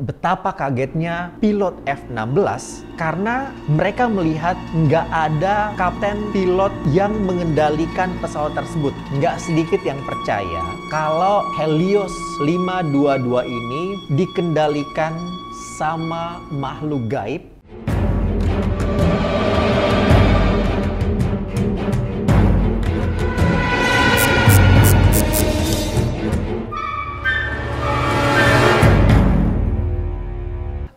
Betapa kagetnya pilot F-16 karena mereka melihat nggak ada kapten pilot yang mengendalikan pesawat tersebut. Nggak sedikit yang percaya kalau Helios 522 ini dikendalikan sama makhluk gaib.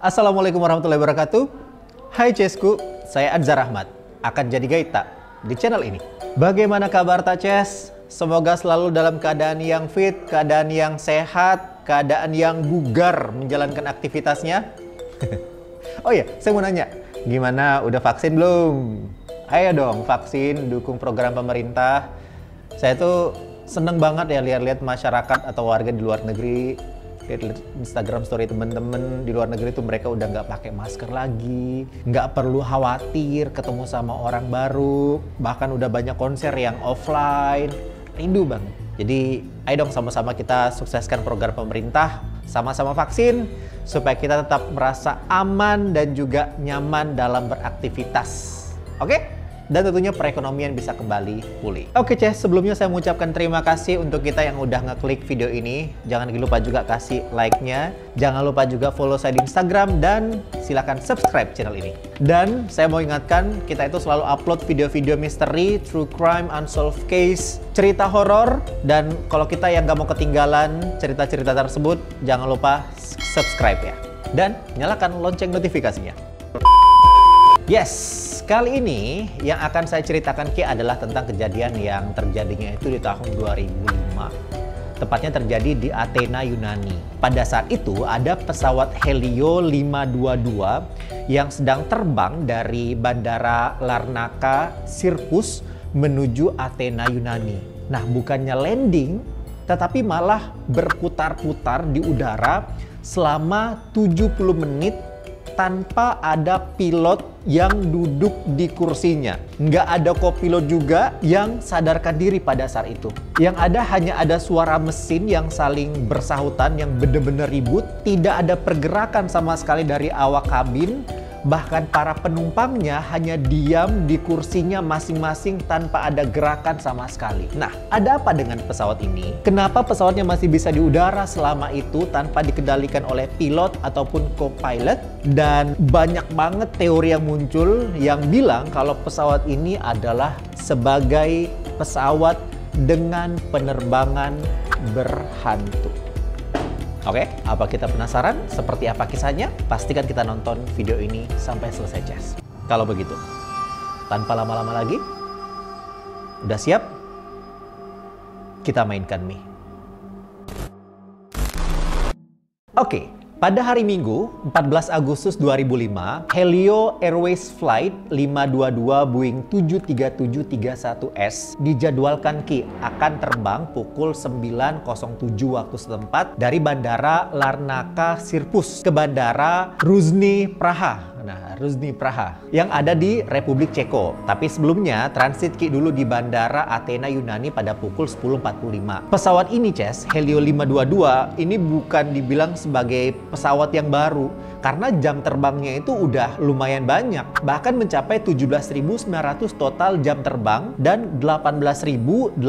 Assalamualaikum warahmatullahi wabarakatuh. Hai Cesku, saya Adzar Ahmad, akan jadi gaita di channel ini. Bagaimana kabar Tak Ces? Semoga selalu dalam keadaan yang fit, keadaan yang sehat, keadaan yang bugar menjalankan aktivitasnya. Oh iya, saya mau nanya, gimana udah vaksin belum? Ayo dong vaksin, dukung program pemerintah. Saya tuh seneng banget ya lihat-lihat masyarakat atau warga di luar negeri. Lihat Instagram story temen-temen di luar negeri tuh mereka udah nggak pakai masker lagi, nggak perlu khawatir ketemu sama orang baru, bahkan udah banyak konser yang offline. Rindu banget. Jadi ayo dong sama-sama kita sukseskan program pemerintah, sama-sama vaksin supaya kita tetap merasa aman dan juga nyaman dalam beraktivitas. Oke? Dan tentunya perekonomian bisa kembali pulih. Oke Ces, sebelumnya saya mengucapkan terima kasih untuk kita yang udah ngeklik video ini. Jangan lupa juga kasih like-nya. Jangan lupa juga follow saya di Instagram dan silakan subscribe channel ini. Dan saya mau ingatkan, kita itu selalu upload video-video misteri, true crime, unsolved case, cerita horor. Dan kalau kita yang gak mau ketinggalan cerita-cerita tersebut, jangan lupa subscribe ya. Dan nyalakan lonceng notifikasinya. Yes! Kali ini yang akan saya ceritakan adalah tentang kejadian yang terjadinya itu di tahun 2005. Tepatnya terjadi di Athena, Yunani. Pada saat itu ada pesawat Helio 522 yang sedang terbang dari Bandara Larnaca Sirkus menuju Athena, Yunani. Nah, bukannya landing, tetapi malah berputar-putar di udara selama 70 menit tanpa ada pilot yang duduk di kursinya. Nggak ada kopilot juga yang sadarkan diri pada saat itu. Yang ada hanya ada suara mesin yang saling bersahutan, yang benar-benar ribut. Tidak ada pergerakan sama sekali dari awak kabin. Bahkan para penumpangnya hanya diam di kursinya masing-masing tanpa ada gerakan sama sekali. Nah, ada apa dengan pesawat ini? Kenapa pesawatnya masih bisa di udara selama itu tanpa dikendalikan oleh pilot ataupun co-pilot? Dan banyak banget teori yang muncul yang bilang kalau pesawat ini adalah sebagai pesawat dengan penerbangan berhantu. Oke, apa kita penasaran? Seperti apa kisahnya? Pastikan kita nonton video ini sampai selesai, Ces. Kalau begitu, tanpa lama-lama lagi, udah siap? Kita mainkan mie. Oke, pada hari Minggu, 14 Agustus 2005, Helio Airways Flight 522 Boeing 737-31S dijadwalkan akan terbang pukul 9.07 waktu setempat dari Bandara Larnaca Sirkus ke Bandara Ruzhny Praha. Nah, Ruzhny Praha yang ada di Republik Ceko. Tapi sebelumnya transit dulu di Bandara Athena, Yunani pada pukul 10.45. Pesawat ini, Ces, Helio 522 ini bukan dibilang sebagai pesawat yang baru karena jam terbangnya itu udah lumayan banyak, bahkan mencapai 17.900 total jam terbang dan 18.085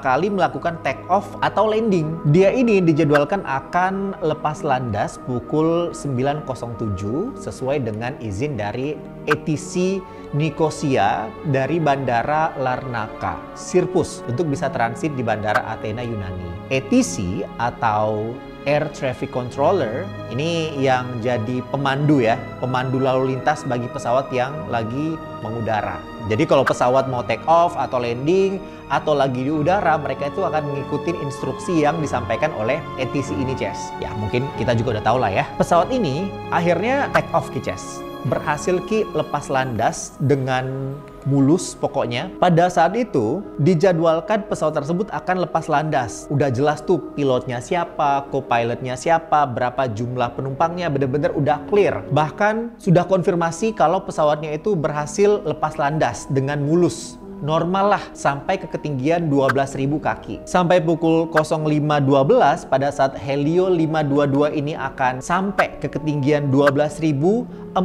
kali melakukan take off atau landing. Dia ini dijadwalkan akan lepas landas pukul 9.07 sesuai dengan izin dari ATC Nicosia dari Bandara Larnaca Sirkus untuk bisa transit di Bandara Athena, Yunani. ATC atau Air Traffic Controller ini yang jadi pemandu ya, pemandu lalu lintas bagi pesawat yang lagi mengudara. Jadi kalau pesawat mau take off atau landing atau lagi di udara, mereka itu akan mengikuti instruksi yang disampaikan oleh ATC ini, Ces. Ya mungkin kita juga udah tahu lah ya. Pesawat ini akhirnya take off, Ces. Berhasil lepas landas dengan mulus pokoknya. Pada saat itu dijadwalkan pesawat tersebut akan lepas landas. Udah jelas tuh pilotnya siapa, co-pilotnya siapa, berapa jumlah penumpangnya, bener-bener udah clear. Bahkan sudah konfirmasi kalau pesawatnya itu berhasil lepas landas dengan mulus. normal lah sampai ke ketinggian 12.000 kaki. Sampai pukul 05.12 pada saat Helio 522 ini akan sampai ke ketinggian 12.040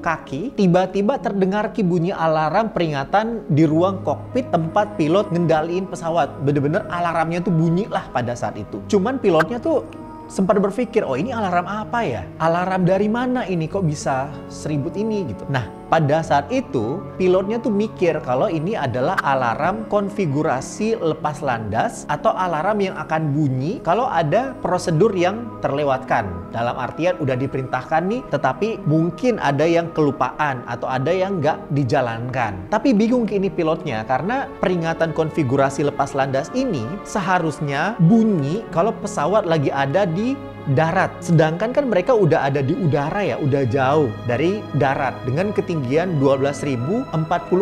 kaki, tiba-tiba terdengar bunyi alarm peringatan di ruang kokpit tempat pilot ngendaliin pesawat. Bener-bener alarmnya tuh bunyi lah pada saat itu. Cuman pilotnya tuh sempat berpikir, oh ini alarm apa ya? Alarm dari mana ini kok bisa seribut ini gitu. Nah, pada saat itu pilotnya tuh mikir kalau ini adalah alarm konfigurasi lepas landas atau alarm yang akan bunyi kalau ada prosedur yang terlewatkan. Dalam artian udah diperintahkan nih, tetapi mungkin ada yang kelupaan atau ada yang nggak dijalankan. Tapi bingung ini pilotnya karena peringatan konfigurasi lepas landas ini seharusnya bunyi kalau pesawat lagi ada di darat. Sedangkan kan mereka udah ada di udara ya, udah jauh dari darat dengan ketinggian 12.040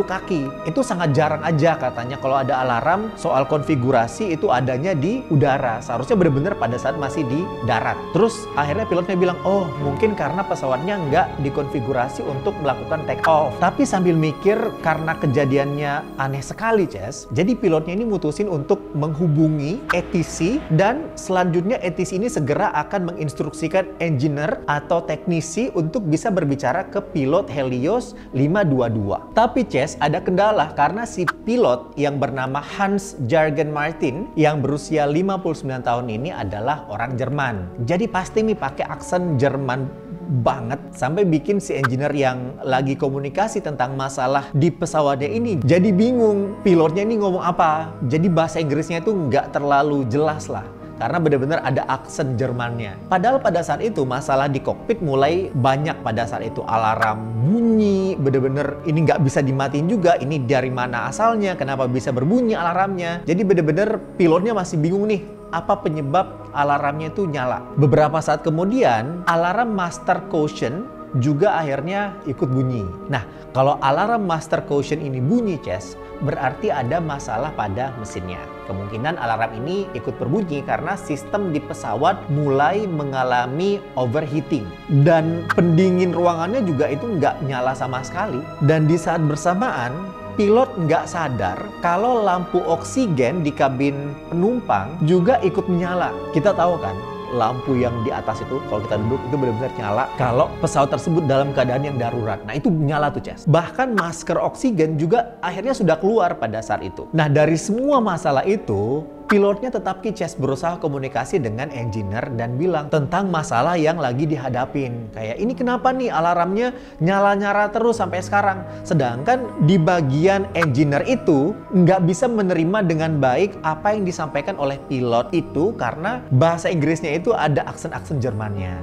kaki. Itu sangat jarang aja katanya kalau ada alarm soal konfigurasi itu adanya di udara. Seharusnya benar-benar pada saat masih di darat. Terus akhirnya pilotnya bilang, oh mungkin karena pesawatnya nggak dikonfigurasi untuk melakukan take off. Tapi sambil mikir karena kejadiannya aneh sekali, Ces. Jadi pilotnya ini mutusin untuk menghubungi ATC dan selanjutnya ATC ini segera akan menginstruksikan engineer atau teknisi untuk bisa berbicara ke pilot Helios 522. Tapi Ces, ada kendala karena si pilot yang bernama Hans Jürgen Martin yang berusia 59 tahun ini adalah orang Jerman. Jadi pasti nih pakai aksen Jerman banget sampai bikin si engineer yang lagi komunikasi tentang masalah di pesawatnya ini jadi bingung pilotnya ini ngomong apa. Jadi bahasa Inggrisnya itu nggak terlalu jelas lah karena benar-benar ada aksen Jermannya. Padahal pada saat itu masalah di kokpit mulai banyak pada saat itu. Alarm bunyi, benar-benar ini nggak bisa dimatiin juga. Ini dari mana asalnya, kenapa bisa berbunyi alarmnya. Jadi benar-benar pilotnya masih bingung nih, apa penyebab alarmnya itu nyala. Beberapa saat kemudian, alarm master caution juga akhirnya ikut bunyi. Nah, kalau alarm master caution ini bunyi, Ces, berarti ada masalah pada mesinnya. Kemungkinan alarm ini ikut berbunyi karena sistem di pesawat mulai mengalami overheating. Dan pendingin ruangannya juga itu nggak nyala sama sekali. Dan di saat bersamaan, pilot nggak sadar kalau lampu oksigen di kabin penumpang juga ikut menyala. Kita tahu kan, lampu yang di atas itu kalau kita duduk itu benar-benar nyala kalau pesawat tersebut dalam keadaan yang darurat. Nah itu nyala tuh, Ces. Bahkan masker oksigen juga akhirnya sudah keluar pada saat itu. Nah dari semua masalah itu, pilotnya tetap Ces berusaha komunikasi dengan engineer dan bilang tentang masalah yang lagi dihadapin. Kayak ini kenapa nih alarmnya nyala-nyala terus sampai sekarang. Sedangkan di bagian engineer itu nggak bisa menerima dengan baik apa yang disampaikan oleh pilot itu karena bahasa Inggrisnya itu ada aksen-aksen Jermannya.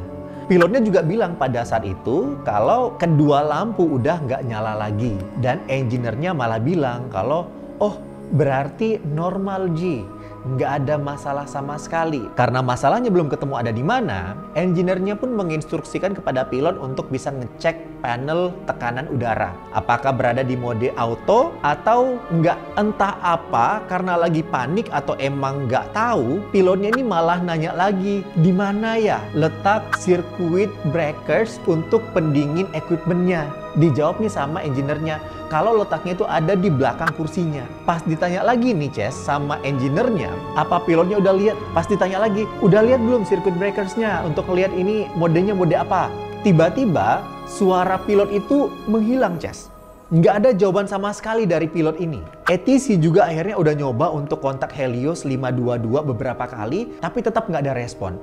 Pilotnya juga bilang pada saat itu kalau kedua lampu udah nggak nyala lagi. Dan engineer-nya malah bilang kalau, oh berarti normal Ji. Nggak ada masalah sama sekali. Karena masalahnya belum ketemu ada di mana, engineer-nya pun menginstruksikan kepada pilot untuk bisa ngecek panel tekanan udara. Apakah berada di mode auto atau nggak, entah apa, karena lagi panik atau emang nggak tahu, pilotnya ini malah nanya lagi, di mana ya letak circuit breakers untuk pendingin equipment-nya. Dijawabnya sama engineer-nya, kalau letaknya itu ada di belakang kursinya. Pas ditanya lagi nih, Ces, sama engineer-nya, apa pilotnya udah lihat? Pas ditanya lagi, udah lihat belum circuit breakers-nya untuk lihat ini modenya mode apa? Tiba-tiba suara pilot itu menghilang, Ces. Nggak ada jawaban sama sekali dari pilot ini. ATC juga akhirnya udah nyoba untuk kontak Helios 522 beberapa kali, tapi tetap nggak ada respon.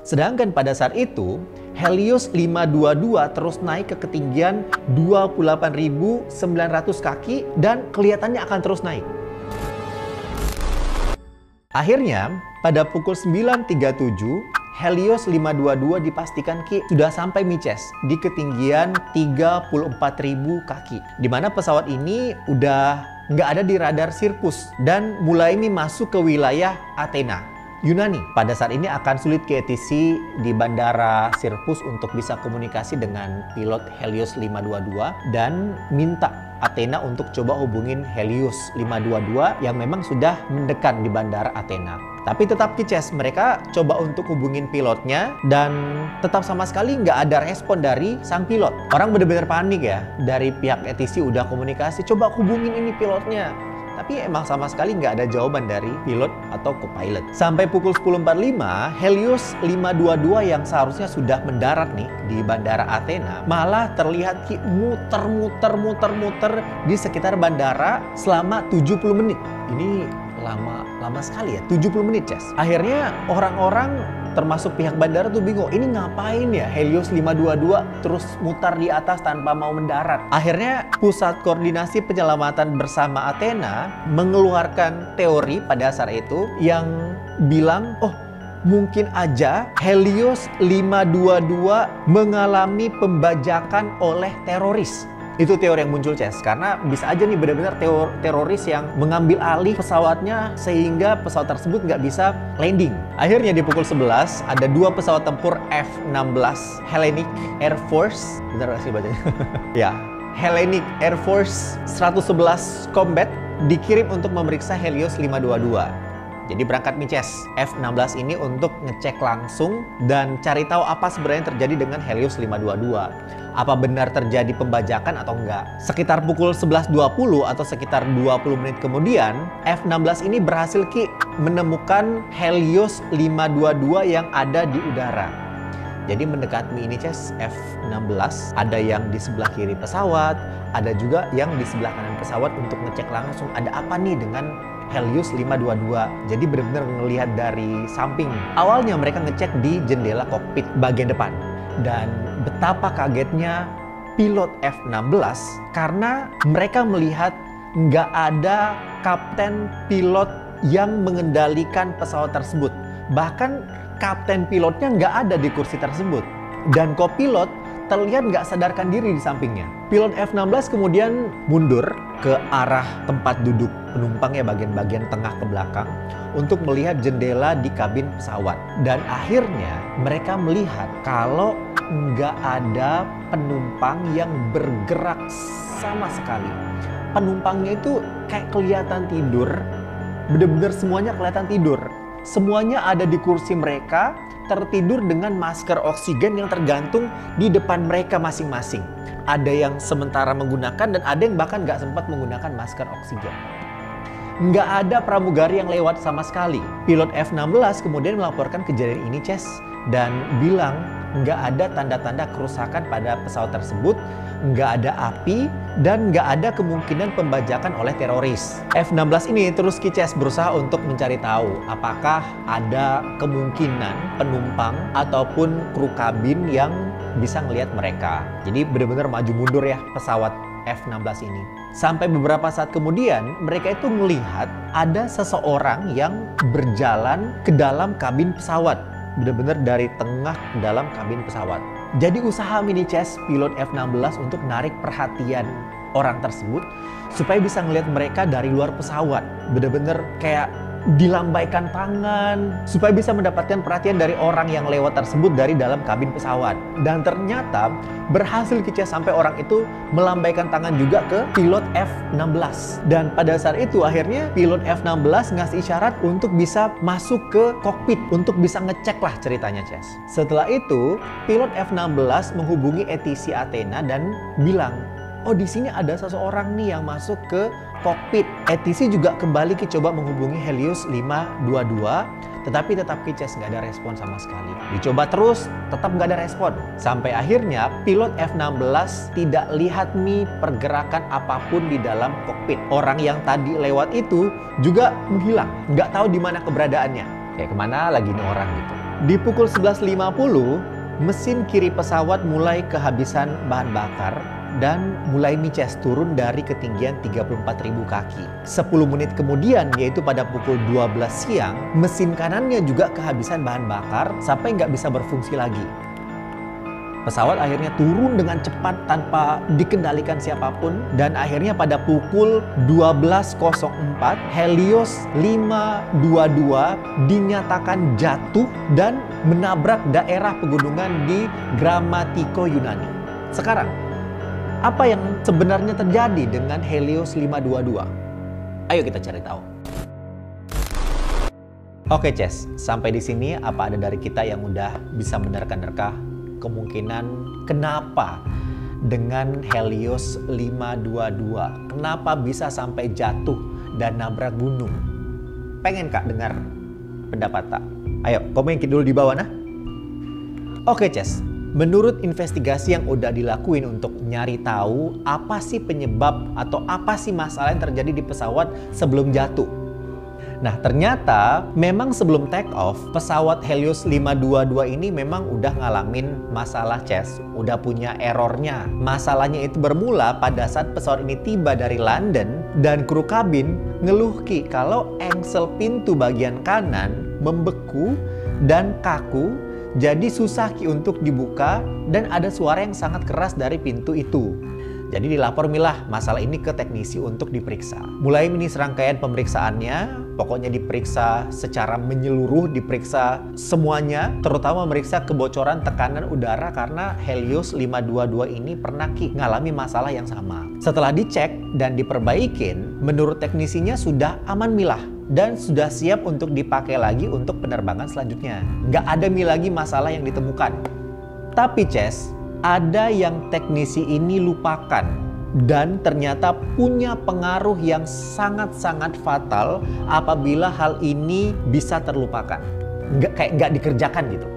Sedangkan pada saat itu, Helios 522 terus naik ke ketinggian 28.900 kaki dan kelihatannya akan terus naik. Akhirnya, pada pukul 9.37, Helios 522 dipastikan sudah sampai Ces di ketinggian 34.000 kaki. Di mana pesawat ini udah nggak ada di radar sirkus dan mulai masuk ke wilayah Athena, Yunani. Pada saat ini akan sulit ke ATC di bandara Sirkus untuk bisa komunikasi dengan pilot Helios 522 dan minta Athena untuk coba hubungin Helios 522 yang memang sudah mendekat di bandara Athena. Tapi tetap kices, mereka coba untuk hubungin pilotnya dan tetap sama sekali nggak ada respon dari sang pilot. Orang bener-bener panik ya. Dari pihak ATC udah komunikasi, coba hubungin ini pilotnya. Tapi emang sama sekali nggak ada jawaban dari pilot atau co-pilot. Sampai pukul 10.45, Helios 522 yang seharusnya sudah mendarat nih di Bandara Athena malah terlihat muter-muter di sekitar bandara selama 70 menit. Ini lama sekali ya, 70 menit, Ces. Akhirnya orang-orang termasuk pihak bandara tuh bingung, ini ngapain ya Helios 522 terus mutar di atas tanpa mau mendarat. Akhirnya Pusat Koordinasi Penyelamatan Bersama Athena mengeluarkan teori pada saat itu yang bilang, oh mungkin aja Helios 522 mengalami pembajakan oleh teroris. Itu teori yang muncul, Ces, karena bisa aja nih benar-benar teroris yang mengambil alih pesawatnya sehingga pesawat tersebut nggak bisa landing. Akhirnya di pukul 11 ada 2 pesawat tempur F-16 Hellenic Air Force, benar nggak sih bacanya? Ya, Hellenic Air Force 111 Combat dikirim untuk memeriksa Helios 522. Jadi berangkat Mices F-16 ini untuk ngecek langsung dan cari tahu apa sebenarnya terjadi dengan Helios 522. Apa benar terjadi pembajakan atau enggak. Sekitar pukul 11.20 atau sekitar 20 menit kemudian, F-16 ini berhasil menemukan Helios 522 yang ada di udara. Jadi mendekati ini, Ces, F-16 ada yang di sebelah kiri pesawat, ada juga yang di sebelah kanan pesawat untuk ngecek langsung ada apa nih dengan Helios 522. Jadi benar-benar ngelihat dari samping. Awalnya mereka ngecek di jendela kokpit bagian depan. Dan betapa kagetnya pilot F-16 karena mereka melihat nggak ada kapten pilot yang mengendalikan pesawat tersebut. Bahkan kapten pilotnya nggak ada di kursi tersebut. Dan kopilot terlihat nggak sadarkan diri di sampingnya. Pilot F-16 kemudian mundur ke arah tempat duduk penumpangnya bagian-bagian tengah ke belakang untuk melihat jendela di kabin pesawat. Dan akhirnya mereka melihat kalau nggak ada penumpang yang bergerak sama sekali. Penumpangnya itu kayak kelihatan tidur, bener-bener semuanya kelihatan tidur. Semuanya ada di kursi mereka, tertidur dengan masker oksigen yang tergantung di depan mereka masing-masing. Ada yang sementara menggunakan dan ada yang bahkan nggak sempat menggunakan masker oksigen. Nggak ada pramugari yang lewat sama sekali. Pilot F-16 kemudian melaporkan kejadian ini, Ces, dan bilang nggak ada tanda-tanda kerusakan pada pesawat tersebut, nggak ada api, dan nggak ada kemungkinan pembajakan oleh teroris. F-16 ini terus Ces berusaha untuk mencari tahu apakah ada kemungkinan penumpang ataupun kru kabin yang bisa ngelihat mereka. Jadi benar-benar maju mundur ya pesawat F-16 ini. Sampai beberapa saat kemudian mereka itu melihat ada seseorang yang berjalan ke dalam kabin pesawat. Benar-benar dari tengah ke dalam kabin pesawat. Jadi usaha Ces pilot F-16 untuk narik perhatian orang tersebut supaya bisa ngelihat mereka dari luar pesawat. Benar-benar kayak dilambaikan tangan supaya bisa mendapatkan perhatian dari orang yang lewat tersebut dari dalam kabin pesawat. Dan ternyata berhasil Ces sampai orang itu melambaikan tangan juga ke pilot F-16. Dan pada saat itu akhirnya pilot F-16 ngasih isyarat untuk bisa masuk ke kokpit untuk bisa ngecek lah ceritanya, Ces. Setelah itu pilot F-16 menghubungi ATC Athena dan bilang, oh di sini ada seseorang nih yang masuk ke kokpit. ATC juga kembali coba menghubungi Helios 522, tetapi tetap Ces nggak ada respon sama sekali. Dicoba terus, tetap nggak ada respon. Sampai akhirnya pilot F-16 tidak lihat nih pergerakan apapun di dalam kokpit. Orang yang tadi lewat itu juga menghilang, nggak tahu di mana keberadaannya. Kayak kemana lagi nih orang gitu. Di pukul 11.50, mesin kiri pesawat mulai kehabisan bahan bakar dan mulai Ces turun dari ketinggian 34.000 kaki. 10 menit kemudian, yaitu pada pukul 12 siang, mesin kanannya juga kehabisan bahan bakar sampai nggak bisa berfungsi lagi. Pesawat akhirnya turun dengan cepat tanpa dikendalikan siapapun dan akhirnya pada pukul 12.04 Helios 522 dinyatakan jatuh dan menabrak daerah pegunungan di Gramatiko, Yunani. Sekarang, apa yang sebenarnya terjadi dengan Helios 522? Ayo kita cari tahu. Oke, Ces, sampai di sini apa ada dari kita yang udah bisa menerka-nerka kemungkinan kenapa dengan Helios 522 kenapa bisa sampai jatuh dan nabrak gunung? Pengen Kak dengar pendapat tak? Ayo, komen dulu di bawah nah. Oke, Ces. Menurut investigasi yang udah dilakuin untuk nyari tahu apa sih penyebab atau apa sih masalah yang terjadi di pesawat sebelum jatuh. Nah, ternyata memang sebelum take off, pesawat Helios 522 ini memang udah ngalamin masalah, Ces. Udah punya errornya. Masalahnya itu bermula pada saat pesawat ini tiba dari London dan kru kabin ngeluh Ki kalau engsel pintu bagian kanan membeku dan kaku, jadi susah Ki untuk dibuka dan ada suara yang sangat keras dari pintu itu. Jadi dilapor milah masalah ini ke teknisi untuk diperiksa. Mulai ini serangkaian pemeriksaannya, pokoknya diperiksa secara menyeluruh, diperiksa semuanya, terutama memeriksa kebocoran tekanan udara karena Helios 522 ini pernah Ki ngalami masalah yang sama. Setelah dicek dan diperbaikin, menurut teknisinya sudah aman milah dan sudah siap untuk dipakai lagi untuk penerbangan selanjutnya. Nggak ada lagi masalah yang ditemukan. Tapi Ces, ada yang teknisi ini lupakan dan ternyata punya pengaruh yang sangat-sangat fatal apabila hal ini bisa terlupakan. Nggak dikerjakan gitu.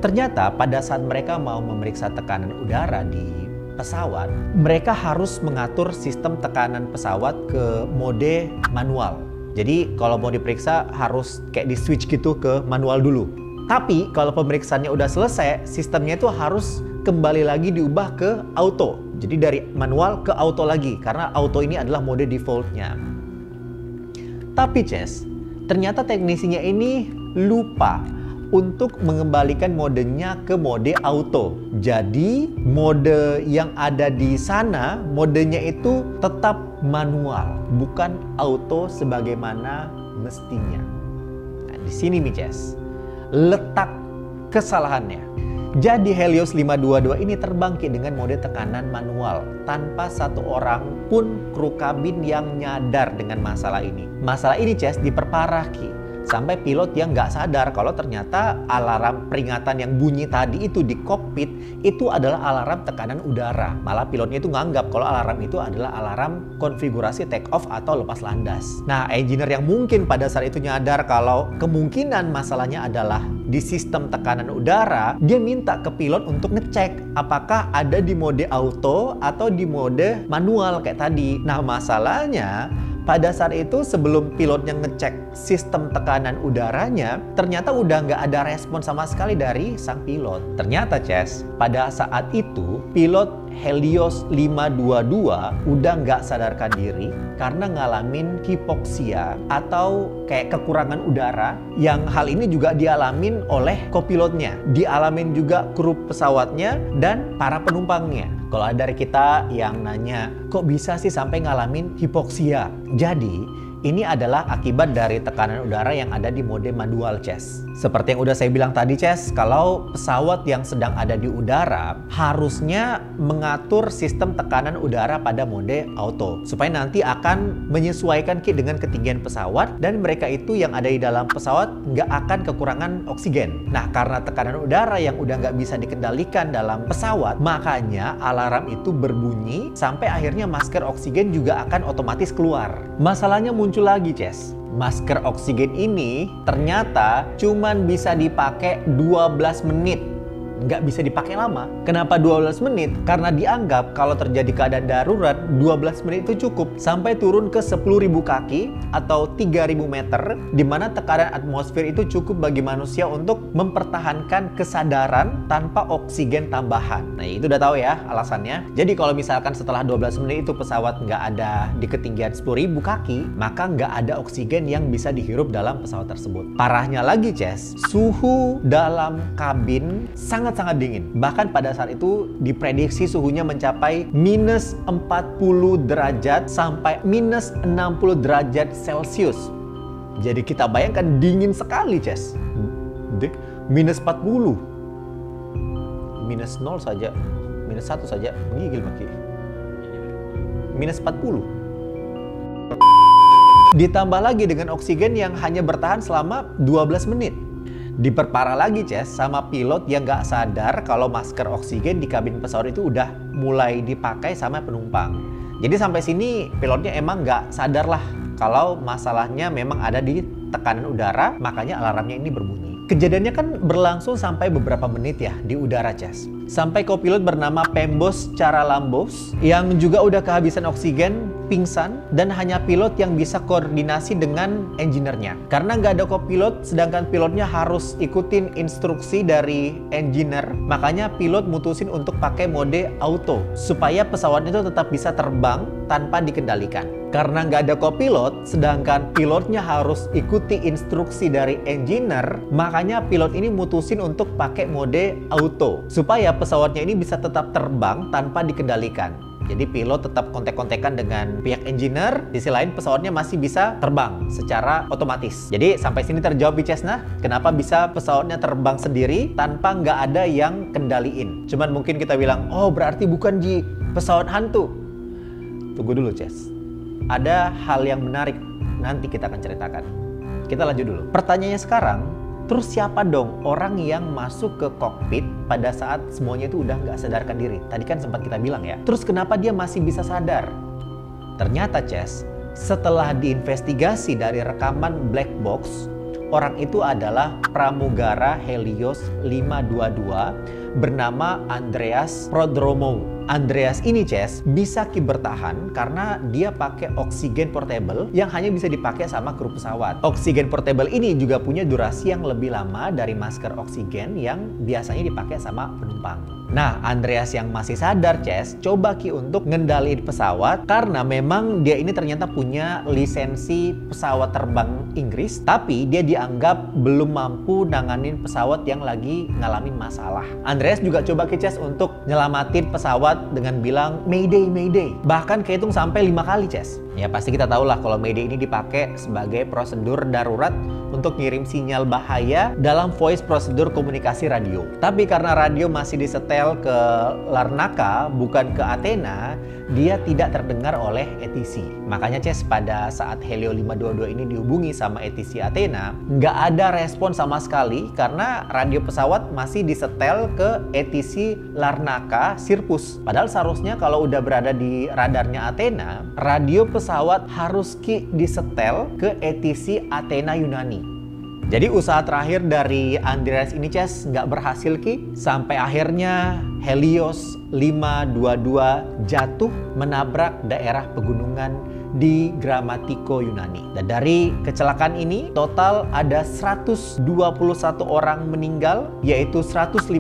Ternyata pada saat mereka mau memeriksa tekanan udara di pesawat, mereka harus mengatur sistem tekanan pesawat ke mode manual. Jadi kalau mau diperiksa harus kayak di switch gitu ke manual dulu. Tapi kalau pemeriksaannya udah selesai, sistemnya itu harus kembali lagi diubah ke auto. Jadi dari manual ke auto lagi, karena auto ini adalah mode defaultnya. Tapi Ces, ternyata teknisinya ini lupa untuk mengembalikan modenya ke mode auto. Jadi mode yang ada di sana, modenya itu tetap manual, bukan auto sebagaimana mestinya. Nah, di sini nih Ces, letak kesalahannya. Jadi Helios 522 ini terbang Ki dengan mode tekanan manual tanpa satu orang pun kru kabin yang nyadar dengan masalah ini. Masalah ini Ces diperparah Ki, sampai pilot yang nggak sadar kalau ternyata alarm peringatan yang bunyi tadi itu di kokpit itu adalah alarm tekanan udara. Malah pilotnya itu nganggap kalau alarm itu adalah alarm konfigurasi take off atau lepas landas. Nah, engineer yang mungkin pada saat itu nyadar kalau kemungkinan masalahnya adalah di sistem tekanan udara, dia minta ke pilot untuk ngecek apakah ada di mode auto atau di mode manual kayak tadi. Nah, masalahnya pada saat itu sebelum pilotnya ngecek sistem tekanan udaranya, ternyata udah nggak ada respon sama sekali dari sang pilot. Ternyata Ces, pada saat itu pilot Helios 522 udah nggak sadarkan diri karena ngalamin hipoksia atau kayak kekurangan udara, yang hal ini juga dialamin oleh kopilotnya, dialamin juga kru pesawatnya dan para penumpangnya. Kalau ada dari kita yang nanya, kok bisa sih sampai ngalamin hipoksia? Jadi ini adalah akibat dari tekanan udara yang ada di mode manual Ces. Seperti yang udah saya bilang tadi Ces, kalau pesawat yang sedang ada di udara harusnya mengatur sistem tekanan udara pada mode auto supaya nanti akan menyesuaikan Ki dengan ketinggian pesawat dan mereka itu yang ada di dalam pesawat nggak akan kekurangan oksigen. Nah, karena tekanan udara yang udah nggak bisa dikendalikan dalam pesawat, makanya alarm itu berbunyi sampai akhirnya masker oksigen juga akan otomatis keluar. Masalahnya muncul lagi Ces, masker oksigen ini ternyata cuman bisa dipakai 12 menit, nggak bisa dipakai lama. Kenapa 12 menit? Karena dianggap kalau terjadi keadaan darurat 12 menit itu cukup sampai turun ke 10.000 kaki atau 3.000 meter, di mana tekanan atmosfer itu cukup bagi manusia untuk mempertahankan kesadaran tanpa oksigen tambahan. Nah, itu udah tahu ya alasannya. Jadi kalau misalkan setelah 12 menit itu pesawat nggak ada di ketinggian 10.000 kaki, maka nggak ada oksigen yang bisa dihirup dalam pesawat tersebut. Parahnya lagi Ces, suhu dalam kabin sangat dingin. Bahkan pada saat itu diprediksi suhunya mencapai minus 40 derajat sampai minus 60 derajat Celcius. Jadi kita bayangkan dingin sekali Ces. Minus 40. Minus 0 saja. Minus 1 saja. Menggigil Maki. Minus 40. Ditambah lagi dengan oksigen yang hanya bertahan selama 12 menit. Diperparah lagi, Ces, sama pilot yang nggak sadar kalau masker oksigen di kabin pesawat itu udah mulai dipakai sama penumpang. Jadi sampai sini pilotnya emang nggak sadar lah kalau masalahnya memang ada di tekanan udara, makanya alarmnya ini berbunyi. Kejadiannya kan berlangsung sampai beberapa menit ya di udara, Ces. Sampai kopilot bernama Pembos Charalambos yang juga udah kehabisan oksigen, pingsan, dan hanya pilot yang bisa koordinasi dengan engineer-nya. Karena nggak ada kopilot, sedangkan pilotnya harus ikutin instruksi dari engineer, makanya pilot mutusin untuk pakai mode auto supaya pesawatnya itu tetap bisa terbang tanpa dikendalikan. Karena nggak ada kopilot, sedangkan pilotnya harus ikuti instruksi dari engineer, makanya pilot ini mutusin untuk pakai mode auto supaya pesawatnya ini bisa tetap terbang tanpa dikendalikan. Jadi pilot tetap kontek-kontekan dengan pihak engineer, di sisi lain pesawatnya masih bisa terbang secara otomatis. Jadi sampai sini terjawab di Cessna, kenapa bisa pesawatnya terbang sendiri tanpa nggak ada yang kendaliin. Cuman mungkin kita bilang, oh berarti bukan Ji, pesawat hantu. Tunggu dulu, Cess. Ada hal yang menarik, nanti kita akan ceritakan. Kita lanjut dulu. Pertanyaannya sekarang, terus siapa dong orang yang masuk ke kokpit pada saat semuanya itu udah nggak sadarkan diri? Tadi kan sempat kita bilang ya. Terus kenapa dia masih bisa sadar? Ternyata, Ces, setelah diinvestigasi dari rekaman black box, orang itu adalah pramugara Helios 522 bernama Andreas Prodromou. Andreas ini, Ces, bisa bertahan karena dia pakai oksigen portable yang hanya bisa dipakai sama kru pesawat. Oksigen portable ini juga punya durasi yang lebih lama dari masker oksigen yang biasanya dipakai sama penumpang. Nah, Andreas yang masih sadar, Ces, coba untuk ngendaliin pesawat karena memang dia ini ternyata punya lisensi pesawat terbang Inggris, tapi dia dianggap belum mampu nanganin pesawat yang lagi ngalamin masalah. Andreas juga coba Ces untuk nyelamatin pesawat dengan bilang Mayday, Mayday. Bahkan kehitung sampai 5 kali, Ces. Ya pasti kita tahu lah kalau Mayday ini dipakai sebagai prosedur darurat untuk ngirim sinyal bahaya dalam voice prosedur komunikasi radio. Tapi karena radio masih disetel ke Larnaca bukan ke Athena, dia tidak terdengar oleh ATC. Makanya, Ces, pada saat Helio 522 ini dihubungi sama ATC Athena, nggak ada respon sama sekali karena radio pesawat masih disetel ke ATC Larnaca Sirpus. Padahal seharusnya kalau udah berada di radarnya Athena, radio pesawat harus disetel ke ATC Athena Yunani. Jadi usaha terakhir dari Andreas ini, Ces, nggak berhasil sampai akhirnya Helios 522 jatuh menabrak daerah pegunungan di Gramatiko, Yunani. Dan dari kecelakaan ini total ada 121 orang meninggal, yaitu 115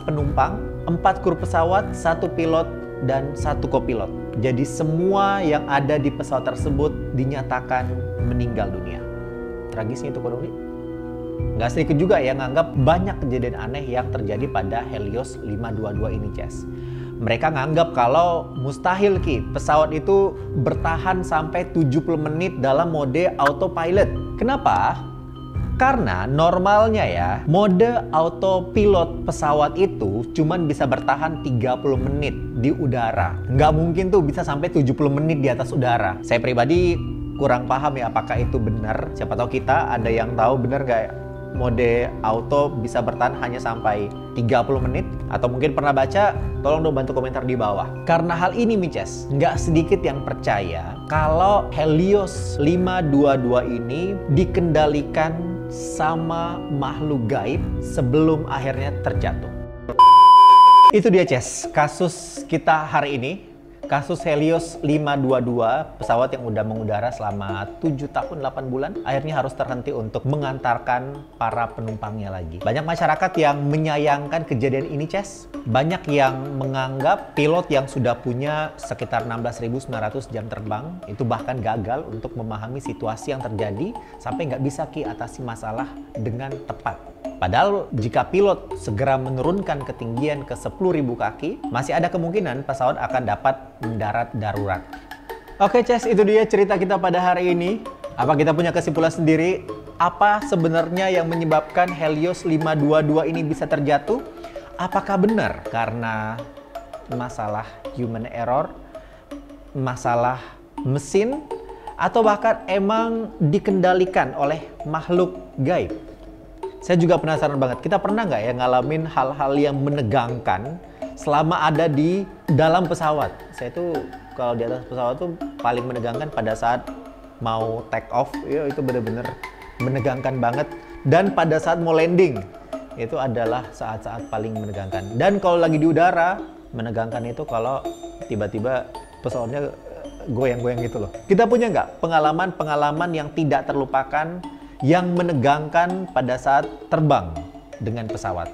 penumpang, 4 kru pesawat, 1 pilot, dan 1 kopilot. Jadi semua yang ada di pesawat tersebut dinyatakan meninggal dunia. Tragisnya itu, Kodori. Nggak sedikit juga yang nganggap banyak kejadian aneh yang terjadi pada Helios 522 ini, Ces. Mereka nganggap kalau mustahil pesawat itu bertahan sampai 70 menit dalam mode autopilot. Kenapa? Karena normalnya ya, mode autopilot pesawat itu cuman bisa bertahan 30 menit di udara. Nggak mungkin tuh bisa sampai 70 menit di atas udara. Saya pribadi kurang paham ya apakah itu benar. Siapa tahu kita ada yang tahu benar nggak ya? Mode auto bisa bertahan hanya sampai 30 menit. Atau mungkin pernah baca, tolong dong bantu komentar di bawah. Karena hal ini, Ces, nggak sedikit yang percaya kalau Helios 522 ini dikendalikan sama makhluk gaib sebelum akhirnya terjatuh. Itu dia, Ces, kasus kita hari ini. Kasus Helios 522, pesawat yang udah mengudara selama 7 tahun 8 bulan, akhirnya harus terhenti untuk mengantarkan para penumpangnya lagi. Banyak masyarakat yang menyayangkan kejadian ini, Ces. Banyak yang menganggap pilot yang sudah punya sekitar 16.900 jam terbang, itu bahkan gagal untuk memahami situasi yang terjadi sampai nggak bisa atasi masalah dengan tepat. Padahal jika pilot segera menurunkan ketinggian ke 10.000 kaki, masih ada kemungkinan pesawat akan dapat mendarat darurat. Oke, Ces, itu dia cerita kita pada hari ini. Apa kita punya kesimpulan sendiri? Apa sebenarnya yang menyebabkan Helios 522 ini bisa terjatuh? Apakah benar karena masalah human error, masalah mesin, atau bahkan emang dikendalikan oleh makhluk gaib? Saya juga penasaran banget, kita pernah nggak ya ngalamin hal-hal yang menegangkan selama ada di dalam pesawat? Saya tuh kalau di atas pesawat tuh paling menegangkan pada saat mau take off, ya itu bener-bener menegangkan banget. Dan pada saat mau landing, itu adalah saat-saat paling menegangkan. Dan kalau lagi di udara, menegangkan itu kalau tiba-tiba pesawatnya goyang-goyang gitu loh. Kita punya nggak pengalaman-pengalaman yang tidak terlupakan, yang menegangkan pada saat terbang dengan pesawat?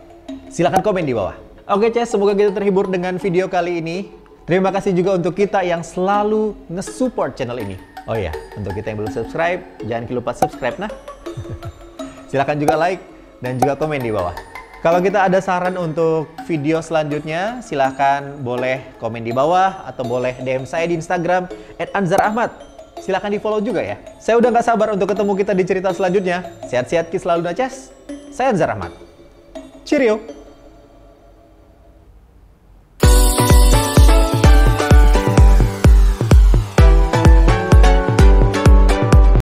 Silahkan komen di bawah. Oke Ces, semoga kita terhibur dengan video kali ini. Terima kasih juga untuk kita yang selalu nge-support channel ini. Oh ya, untuk kita yang belum subscribe, jangan lupa subscribe nah. Silahkan juga like dan juga komen di bawah. Kalau kita ada saran untuk video selanjutnya, silahkan boleh komen di bawah atau boleh DM saya di Instagram @anzarahmad. Silahkan di follow juga ya. Saya udah gak sabar untuk ketemu kita di cerita selanjutnya. Sehat-sehat selalu Naces. Saya Anzar Ahmad. Cheerio.